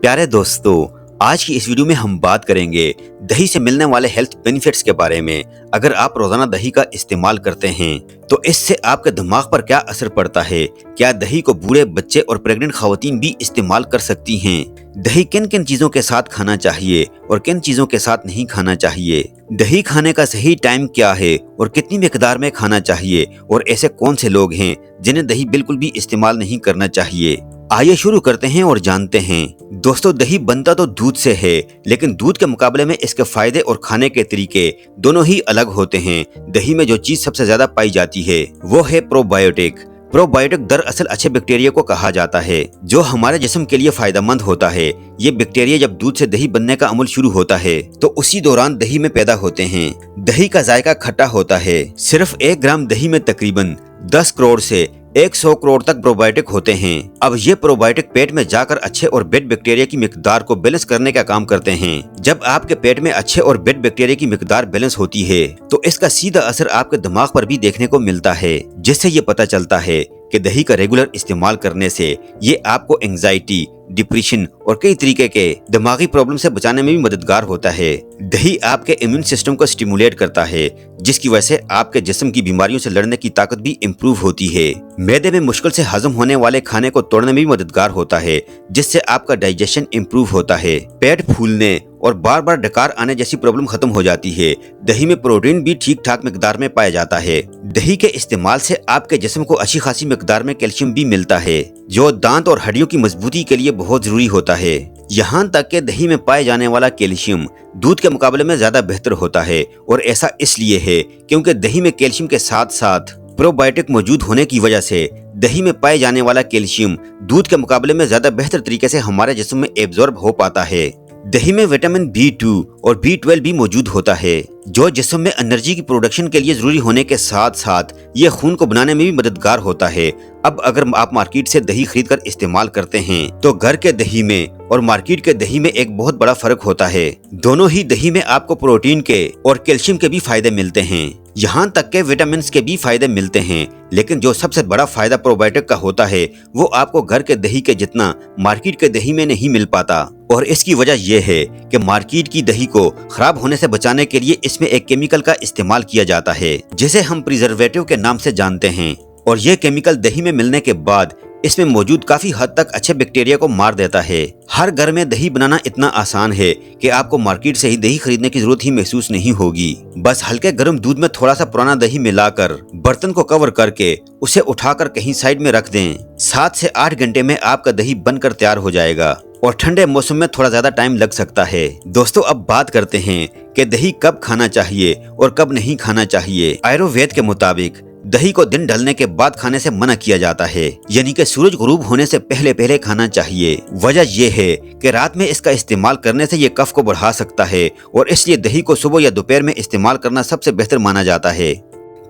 प्यारे दोस्तों, आज की इस वीडियो में हम बात करेंगे दही से मिलने वाले हेल्थ बेनिफिट्स के बारे में। अगर आप रोजाना दही का इस्तेमाल करते हैं तो इससे आपके दिमाग पर क्या असर पड़ता है। क्या दही को बूढ़े, बच्चे और प्रेग्नेंट खवातीन भी इस्तेमाल कर सकती हैं। दही किन किन चीजों के साथ खाना चाहिए और किन चीजों के साथ नहीं खाना चाहिए। दही खाने का सही टाइम क्या है और कितनी मिकदार में खाना चाहिए, और ऐसे कौन से लोग हैं जिन्हें दही बिल्कुल भी इस्तेमाल नहीं करना चाहिए। आइए शुरू करते हैं और जानते हैं। दोस्तों, दही बनता तो दूध से है, लेकिन दूध के मुकाबले में इसके फायदे और खाने के तरीके दोनों ही अलग होते हैं। दही में जो चीज सबसे ज्यादा पाई जाती है वो है प्रोबायोटिक। प्रोबायोटिक दरअसल अच्छे बैक्टीरिया को कहा जाता है जो हमारे जिस्म के लिए फायदेमंद होता है। ये बैक्टीरिया जब दूध से दही बनने का अमल शुरू होता है तो उसी दौरान दही में पैदा होते हैं। दही का जायका खट्टा होता है। सिर्फ 1 ग्राम दही में तकरीबन 10 करोड़ से 100 करोड़ तक प्रोबायोटिक होते हैं। अब ये प्रोबायोटिक पेट में जाकर अच्छे और बैड बैक्टीरिया की मिकदार को बैलेंस करने का काम करते हैं। जब आपके पेट में अच्छे और बैड बैक्टीरिया की मिकदार बैलेंस होती है तो इसका सीधा असर आपके दिमाग पर भी देखने को मिलता है, जिससे ये पता चलता है कि दही का रेगुलर इस्तेमाल करने से ये आपको एंजाइटी, डिप्रेशन और कई तरीके के दिमागी प्रॉब्लम से बचाने में भी मददगार होता है। दही आपके इम्यून सिस्टम को स्टिमुलेट करता है, जिसकी वजह से आपके जिस्म की बीमारियों से लड़ने की ताकत भी इम्प्रूव होती है। मैदे में मुश्किल से हजम होने वाले खाने को तोड़ने में भी मददगार होता है, जिससे आपका डाइजेशन इम्प्रूव होता है। पेट फूलने और बार बार डकार आने जैसी प्रॉब्लम खत्म हो जाती है। दही में प्रोटीन भी ठीक ठाक मिकदार में पाया जाता है। दही के इस्तेमाल से आपके जिस्म को अच्छी खासी मिकदार में कैल्शियम भी मिलता है, जो दांत और हड्डियों की मजबूती के लिए बहुत जरूरी होता है। यहाँ तक कि दही में पाए जाने वाला कैल्शियम दूध के मुकाबले में ज्यादा बेहतर होता है, और ऐसा इसलिए है क्योंकि दही में कैल्शियम के साथ साथ प्रोबायोटिक मौजूद होने की वजह से दही में पाए जाने वाला कैल्शियम दूध के मुकाबले में ज्यादा बेहतर तरीके से हमारे जिस्म में एब्जॉर्ब हो पाता है। दही में विटामिन B2 और B12 भी मौजूद होता है, जो जिस्म में एनर्जी की प्रोडक्शन के लिए जरूरी होने के साथ साथ ये खून को बनाने में भी मददगार होता है। अब अगर आप मार्केट से दही खरीद कर इस्तेमाल करते हैं तो घर के दही में और मार्केट के दही में एक बहुत बड़ा फर्क होता है। दोनों ही दही में आपको प्रोटीन के और कैल्शियम के भी फायदे मिलते हैं, यहाँ तक के विटामिन के भी फायदे मिलते हैं, लेकिन जो सबसे बड़ा फायदा प्रोबायोटिक का होता है वो आपको घर के दही के जितना मार्केट के दही में नहीं मिल पाता। और इसकी वजह यह है कि मार्केट की दही को खराब होने से बचाने के लिए इसमें एक केमिकल का इस्तेमाल किया जाता है, जिसे हम प्रिजर्वेटिव के नाम से जानते हैं। और ये केमिकल दही में मिलने के बाद इसमें मौजूद काफी हद तक अच्छे बैक्टीरिया को मार देता है। हर घर में दही बनाना इतना आसान है कि आपको मार्केट से ही दही खरीदने की जरूरत ही महसूस नहीं होगी। बस हल्के गर्म दूध में थोड़ा सा पुराना दही मिलाकर बर्तन को कवर करके उसे उठाकर कहीं साइड में रख दें। 7 से 8 घंटे में आपका दही बनकर तैयार हो जाएगा, और ठंडे मौसम में थोड़ा ज्यादा टाइम लग सकता है। दोस्तों, अब बात करते हैं कि दही कब खाना चाहिए और कब नहीं खाना चाहिए। आयुर्वेद के मुताबिक दही को दिन ढलने के बाद खाने से मना किया जाता है, यानी कि सूरज गुरूब होने से पहले पहले खाना चाहिए। वजह यह है कि रात में इसका इस्तेमाल करने से ये कफ को बढ़ा सकता है, और इसलिए दही को सुबह या दोपहर में इस्तेमाल करना सबसे बेहतर माना जाता है।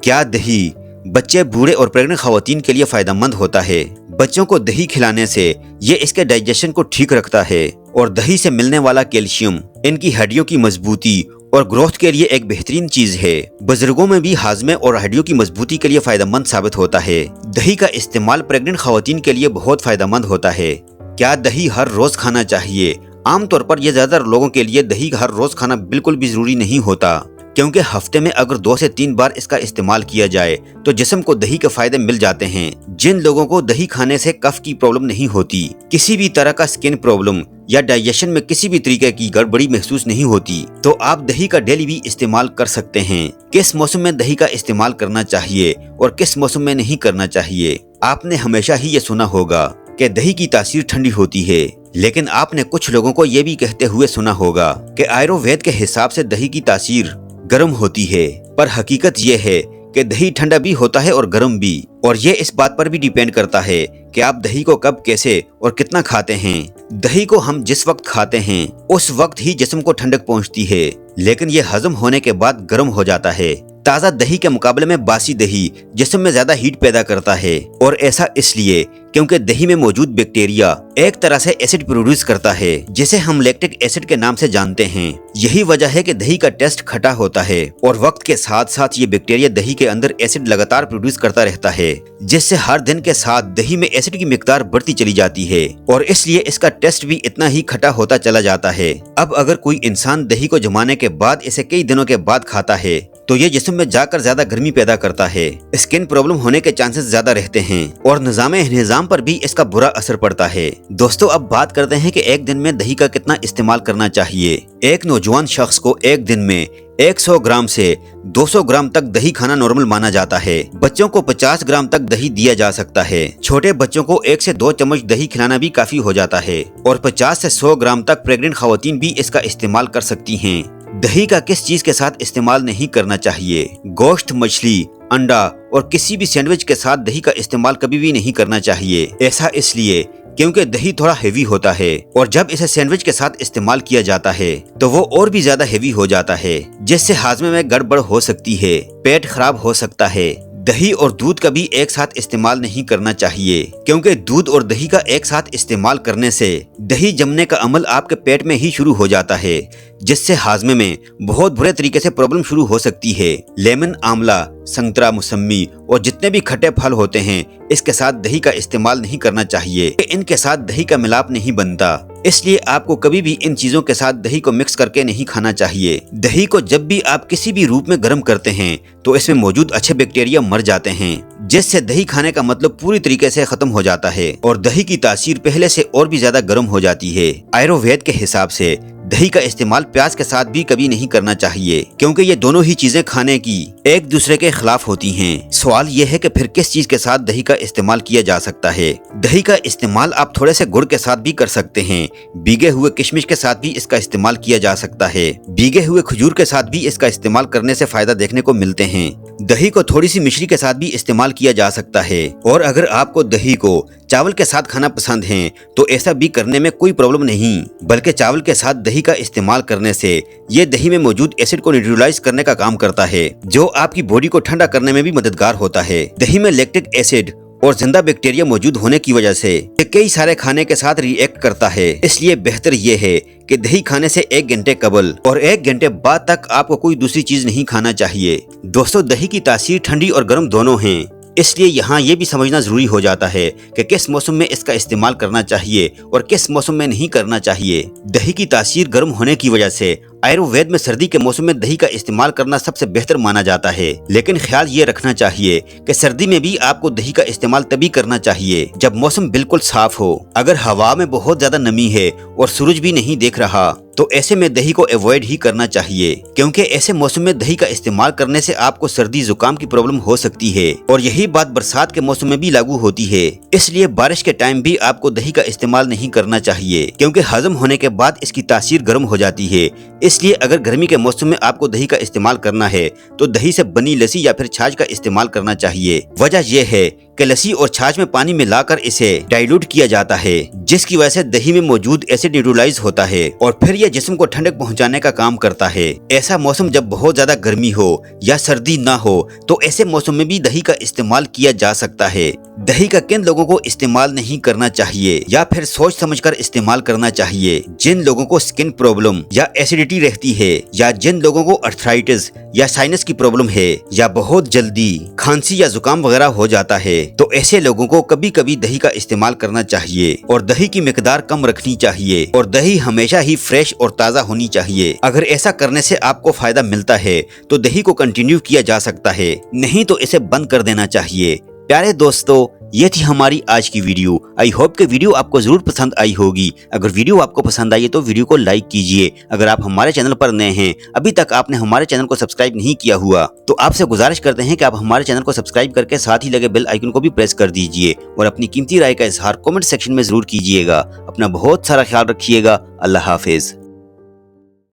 क्या दही बच्चे, बूढ़े और प्रेग्नेंट खवातीन के लिए फायदेमंद होता है? बच्चों को दही खिलाने से ये इसके डाइजेशन को ठीक रखता है, और दही से मिलने वाला कैल्शियम इनकी हड्डियों की मजबूती और ग्रोथ के लिए एक बेहतरीन चीज है। बुजुर्गों में भी हाजमे और हड्डियों की मजबूती के लिए फायदेमंद साबित होता है। दही का इस्तेमाल प्रेग्नेंट खवातीन के लिए बहुत फायदेमंद होता है। क्या दही हर रोज खाना चाहिए? आमतौर पर यह ज्यादातर लोगों के लिए दही हर रोज खाना बिल्कुल भी जरूरी नहीं होता, क्योंकि हफ्ते में अगर 2 से 3 बार इसका इस्तेमाल किया जाए तो जिस्म को दही के फायदे मिल जाते हैं। जिन लोगों को दही खाने से कफ की प्रॉब्लम नहीं होती, किसी भी तरह का स्किन प्रॉब्लम या डाइजेशन में किसी भी तरीके की गड़बड़ी महसूस नहीं होती, तो आप दही का डेली भी इस्तेमाल कर सकते हैं। किस मौसम में दही का इस्तेमाल करना चाहिए और किस मौसम में नहीं करना चाहिए? आपने हमेशा ही ये सुना होगा कि दही की तासीर ठंडी होती है, लेकिन आपने कुछ लोगों को ये भी कहते हुए सुना होगा कि आयुर्वेद के हिसाब से दही की तासीर गर्म होती है। पर हकीकत ये है कि दही ठंडा भी होता है और गर्म भी, और ये इस बात पर भी डिपेंड करता है कि आप दही को कब, कैसे और कितना खाते हैं। दही को हम जिस वक्त खाते हैं उस वक्त ही जिस्म को ठंडक पहुंचती है, लेकिन ये हजम होने के बाद गर्म हो जाता है। ताज़ा दही के मुकाबले में बासी दही जिस्म में ज्यादा हीट पैदा करता है, और ऐसा इसलिए क्योंकि दही में मौजूद बैक्टीरिया एक तरह से एसिड प्रोड्यूस करता है जिसे हम लैक्टिक एसिड के नाम से जानते हैं। यही वजह है कि दही का टेस्ट खट्टा होता है, और वक्त के साथ साथ ये बैक्टीरिया दही के अंदर एसिड लगातार प्रोड्यूस करता रहता है, जिससे हर दिन के साथ दही में एसिड की मिकदार बढ़ती चली जाती है, और इसलिए इसका टेस्ट भी इतना ही खट्टा होता चला जाता है। अब अगर कोई इंसान दही को जमाने के बाद इसे कई दिनों के बाद खाता है तो ये जिस्म में जाकर ज्यादा गर्मी पैदा करता है, स्किन प्रॉब्लम होने के चांसेस ज्यादा रहते हैं, और निजाम पर भी इसका बुरा असर पड़ता है। दोस्तों, अब बात करते हैं कि एक दिन में दही का कितना इस्तेमाल करना चाहिए। एक नौजवान शख्स को एक दिन में 100 ग्राम से 200 ग्राम तक दही खाना नॉर्मल माना जाता है। बच्चों को 50 ग्राम तक दही दिया जा सकता है। छोटे बच्चों को 1 से 2 चम्मच दही खिलाना भी काफी हो जाता है, और 50 से 100 ग्राम तक प्रेग्नेंट खवातीन भी इसका इस्तेमाल कर सकती हैं। दही का किस चीज के साथ इस्तेमाल नहीं करना चाहिए? गोश्त, मछली, अंडा और किसी भी सैंडविच के साथ दही का इस्तेमाल कभी भी नहीं करना चाहिए। ऐसा इसलिए क्योंकि दही थोड़ा हेवी होता है, और जब इसे सैंडविच के साथ इस्तेमाल किया जाता है तो वो और भी ज्यादा हेवी हो जाता है, जिससे हाजमे में गड़बड़ हो सकती है, पेट खराब हो सकता है। दही और दूध का भी एक साथ इस्तेमाल नहीं करना चाहिए, क्योंकि दूध और दही का एक साथ इस्तेमाल करने से दही जमने का अमल आपके पेट में ही शुरू हो जाता है, जिससे हाजमे में बहुत बुरे तरीके से प्रॉब्लम शुरू हो सकती है। लेमन, आंवला, संतरा, मौसमी और जितने भी खट्टे फल होते हैं, इसके साथ दही का इस्तेमाल नहीं करना चाहिए। इनके साथ दही का मिलाप नहीं बनता, इसलिए आपको कभी भी इन चीजों के साथ दही को मिक्स करके नहीं खाना चाहिए। दही को जब भी आप किसी भी रूप में गर्म करते हैं तो इसमें मौजूद अच्छे बैक्टीरिया मर जाते हैं, जिससे दही खाने का मतलब पूरी तरीके से खत्म हो जाता है, और दही की तासीर पहले से और भी ज्यादा गर्म हो जाती है। आयुर्वेद के हिसाब से दही का इस्तेमाल प्याज के साथ भी कभी नहीं करना चाहिए, क्योंकि ये दोनों ही चीजें खाने की एक दूसरे के खिलाफ होती हैं। सवाल ये है कि फिर किस चीज के साथ दही का इस्तेमाल किया जा सकता है? दही का इस्तेमाल आप थोड़े से गुड़ के साथ भी कर सकते हैं। भीगे हुए किशमिश के साथ भी इसका इस्तेमाल किया जा सकता है। भीगे हुए खजूर के साथ भी इसका इस्तेमाल करने से फायदा देखने को मिलते हैं। दही को थोड़ी सी मिश्री के साथ भी इस्तेमाल किया जा सकता है, और अगर आपको दही को चावल के साथ खाना पसंद है तो ऐसा भी करने में कोई प्रॉब्लम नहीं, बल्कि चावल के साथ दही का इस्तेमाल करने से ये दही में मौजूद एसिड को न्यूट्रलाइज करने का काम करता है, जो आपकी बॉडी को ठंडा करने में भी मददगार होता है। दही में लैक्टिक एसिड और जिंदा बैक्टीरिया मौजूद होने की वजह से ये कई सारे खाने के साथ रिएक्ट करता है, इसलिए बेहतर ये है कि दही खाने से 1 घंटे कबल और 1 घंटे बाद तक आपको कोई दूसरी चीज नहीं खाना चाहिए। दोस्तों, दही की तासीर ठंडी और गर्म दोनों हैं, इसलिए यहाँ ये भी समझना जरूरी हो जाता है कि किस मौसम में इसका इस्तेमाल करना चाहिए और किस मौसम में नहीं करना चाहिए। दही की तासीर गर्म होने की वजह से आयुर्वेद में सर्दी के मौसम में दही का इस्तेमाल करना सबसे बेहतर माना जाता है, लेकिन ख्याल ये रखना चाहिए कि सर्दी में भी आपको दही का इस्तेमाल तभी करना चाहिए जब मौसम बिल्कुल साफ हो। अगर हवा में बहुत ज्यादा नमी है और सूरज भी नहीं देख रहा तो ऐसे में दही को अवॉइड ही करना चाहिए, क्योंकि ऐसे मौसम में दही का इस्तेमाल करने से आपको सर्दी जुकाम की प्रॉब्लम हो सकती है, और यही बात बरसात के मौसम में भी लागू होती है। इसलिए बारिश के टाइम भी आपको दही का इस्तेमाल नहीं करना चाहिए, क्योंकि हजम होने के बाद इसकी तासीर गर्म हो जाती है। इसलिए अगर गर्मी के मौसम में आपको दही का इस्तेमाल करना है तो दही से बनी लस्सी या फिर छाछ का इस्तेमाल करना चाहिए। वजह यह है कि लस्सी और छाछ में पानी मिलाकर इसे डाइल्यूट किया जाता है, जिसकी वजह से दही में मौजूद एसिड न्यूट्रलाइज होता है और फिर यह जिस्म को ठंडक पहुंचाने का काम करता है। ऐसा मौसम जब बहुत ज्यादा गर्मी हो या सर्दी ना हो तो ऐसे मौसम में भी दही का इस्तेमाल किया जा सकता है। दही का किन लोगों को इस्तेमाल नहीं करना चाहिए या फिर सोच समझकर इस्तेमाल करना चाहिए? जिन लोगों को स्किन प्रॉब्लम या एसिडिटी रहती है, या जिन लोगों को अर्थराइटिस या साइनस की प्रॉब्लम है, या बहुत जल्दी खांसी या जुकाम वगैरह हो जाता है, तो ऐसे लोगों को कभी कभी दही का इस्तेमाल करना चाहिए और दही की मिकदार कम रखनी चाहिए, और दही हमेशा ही फ्रेश और ताज़ा होनी चाहिए। अगर ऐसा करने से आपको फायदा मिलता है तो दही को कंटिन्यू किया जा सकता है, नहीं तो इसे बंद कर देना चाहिए। प्यारे दोस्तों, ये थी हमारी आज की वीडियो। आई होप कि वीडियो आपको जरूर पसंद आई होगी। अगर वीडियो आपको पसंद आई है तो वीडियो को लाइक कीजिए। अगर आप हमारे चैनल पर नए हैं, अभी तक आपने हमारे चैनल को सब्सक्राइब नहीं किया हुआ, तो आपसे गुजारिश करते हैं कि आप हमारे चैनल को सब्सक्राइब करके साथ ही लगे बेल आइकन को भी प्रेस कर दीजिए, और अपनी कीमती राय का इजहार कमेंट सेक्शन में जरूर कीजिएगा। अपना बहुत सारा ख्याल रखिएगा। अल्लाह हाफिज।